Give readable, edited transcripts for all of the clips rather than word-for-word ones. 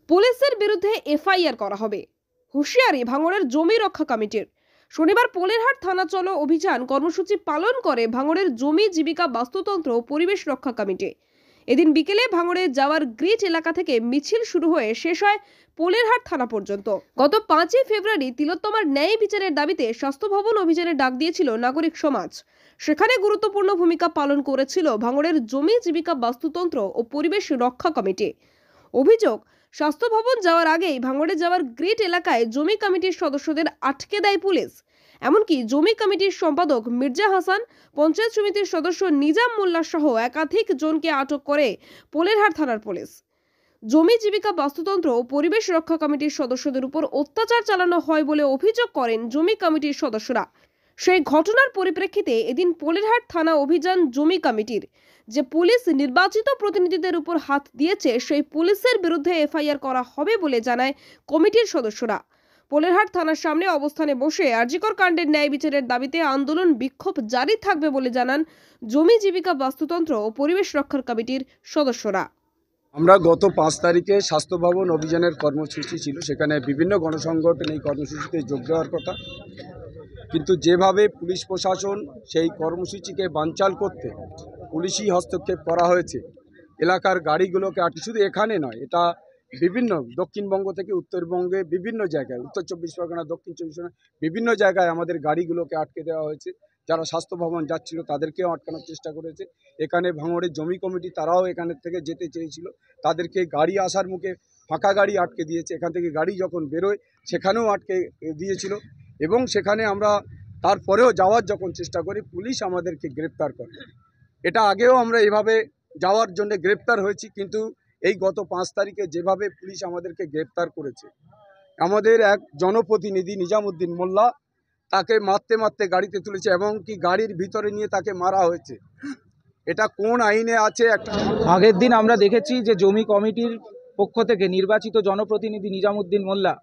পুলিশের বিরুদ্ধে এফআইআর করা হবে, হুঁশিয়ারি ভাঙড়ের জমি রক্ষা কমিটির। শনিবার পোলেরহাট থানা চলো অভিযান কর্মসূচি পালন করে ভাঙড়ের জমি জীবিকা বাস্তুতন্ত্র ও পরিবেশ রক্ষা কমিটি। এদিন বিকেলে ভাঙড়ে যাওয়ার গ্রিট এলাকা থেকে মিছিল শুরু হয়ে শেষ হয় পোলেরহাট থানা পর্যন্ত। গত 5ই ফেব্রুয়ারি তিলোত্তমার ন্যায় বিচারের দাবিতে স্বাস্থ্য ভবন অভিযানের ডাক দিয়েছিল নাগরিক সমাজ। সেখানে গুরুত্বপূর্ণ ভূমিকা পালন করেছিল ভাঙড়ের জমি জীবিকা বাস্তুতন্ত্র ও পরিবেশ রক্ষা কমিটি। অভিযোগ, স্বাস্থ্য ভবন যাওয়ার আগেই ভাঙড়ে যাওয়ার গ্রিট এলাকায় জমি কমিটির সদস্যদের আটকে দেয় পুলিশ। এমনকি জমি কমিটির সম্পাদক মির্জা হাসান, পঞ্চায়েত সমিতির সদস্য নিজাম মোল্লা সহ একাধিক জনকে আটক করে পোলেরহাট থানার পুলিশ। জমি জীবিকা বাস্তুতন্ত্র ও পরিবেশ রক্ষা কমিটির সদস্যদের উপর অত্যাচার চালানো হয় বলে অভিযোগ করেন জমি কমিটির সদস্যরা। সেই ঘটনার পরিপ্রেক্ষিতে এদিন পোলেরহাট থানা অভিযান জমি কমিটির। যে পুলিশ নির্বাচিত প্রতিনিধিদের উপর হাত দিয়েছে সেই পুলিশের বিরুদ্ধে এফআইআর করা হবে বলে জানায় কমিটির সদস্যরা। পোলেরহাট থানার সামনে অবস্থানে বসে আরজিকর কাণ্ডের ন্যায় বিচারের দাবিতে আন্দোলন বিক্ষোভ জারি থাকবে বলে জানান জমি জীবিকা বাস্তুতন্ত্র ও পরিবেশ রক্ষার কমিটির সদস্যরা। আমরা গত 5 তারিখে স্বাস্থ্য ভবন অভিযানের কর্মসূচি ছিল, সেখানে বিভিন্ন গণসংগঠন এই কর্মসূচিতে যোগ দেওয়ার কথা, কিন্তু যেভাবে পুলিশ প্রশাসন সেই কর্মসূচিকে বানচাল করতে পুলিশি হস্তক্ষেপ করা হয়েছে, এলাকার গাড়িগুলোকে আটকে, শুধু এখানে নয়, এটা বিভিন্ন দক্ষিণবঙ্গ থেকে উত্তরবঙ্গে বিভিন্ন জায়গায়, উত্তর 24 পরগনা, দক্ষিণ 24 পরগনা, বিভিন্ন জায়গায় আমাদের গাড়িগুলোকে আটকে দেওয়া হয়েছে। যারা স্বাস্থ্য ভবন যাচ্ছিল তাদেরকেও আটকানোর চেষ্টা করেছে। এখানে ভাঙড়ের জমি কমিটি তারাও এখান থেকে যেতে চেয়েছিল, তাদেরকে গাড়ি আসার মুখে ফাঁকা গাড়ি আটকে দিয়েছে। এখান থেকে গাড়ি যখন বেরোয় সেখানেও আটকে দিয়েছিল, এবং সেখানে আমরা তারপরেও যাওয়ার যখন চেষ্টা করি পুলিশ আমাদেরকে গ্রেপ্তার করে। এটা আগেও আমরা এভাবে যাওয়ার জন্য গ্রেপ্তার হয়েছি, কিন্তু এই গত 5 তারিখে যেভাবে পুলিশ আমাদেরকে গ্রেপ্তার করেছে, আমাদের এক জনপ্রতিনিধি নিজামুদ্দিন মোল্লা, তাকে মারতে মারতে গাড়িতে তুলেছে এবং কি গাড়ির ভিতরে নিয়ে তাকে মারা হয়েছে। এটা কোন আইনে আছে? একটা আগের দিন আমরা দেখেছি যে জমি কমিটির পক্ষ থেকে নির্বাচিত জনপ্রতিনিধি নিজামুদ্দিন মোল্লা,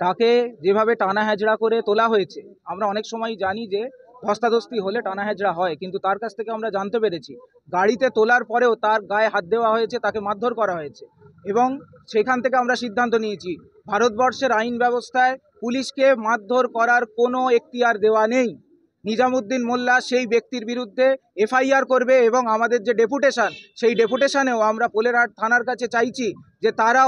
তাকে যেভাবে টানা হেজড়া করে তোলা হয়েছে। আমরা অনেক সময় জানি যে ধস্তাধস্তি হলে টানা হেজড়া হয়, কিন্তু তার কাছ থেকে আমরা জানতে পেরেছি গাড়িতে তোলার পরেও তার গায়ে হাত দেওয়া হয়েছে, তাকে মারধর করা হয়েছে। এবং সেখান থেকে আমরা সিদ্ধান্ত নিয়েছি ভারতবর্ষের আইন ব্যবস্থায় পুলিশকে মারধর করার কোনো এখতিয়ার দেওয়া নেই। নিজামুদ্দিন মোল্লা সেই ব্যক্তির বিরুদ্ধে এফআইআর করবে, এবং আমাদের যে ডেপুটেশন, সেই ডেপুটেশনেও আমরা পোলেরহাট থানার কাছে চাইছি যে তারা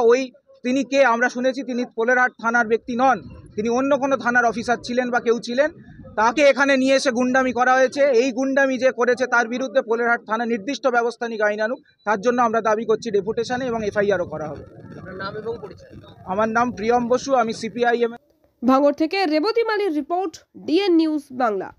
তিনি কে, আমরা শুনেছি তিনি পোলেরহাট থানার ব্যক্তি নন, তিনি অন্য কোনো থানার অফিসার ছিলেন বা কেউ ছিলেন, তাকে এখানে নিয়ে এসে গুন্ডামি করা হয়েছে। এই গুন্ডামি যে করেছে তার বিরুদ্ধে পোলেরহাট থানা নির্দিষ্ট ব্যবস্থা নিক, আইন আনুক। তার জন্য আমরা দাবি করছি ডেপুটেশনে, এবং এফআইআরও করা হবে। আমার নাম প্রিয়ম বসু, আমি সিপিআইএম। ভাঙড় থেকে রেবতী মালির রিপোর্ট, ডিএন নিউজ বাংলা।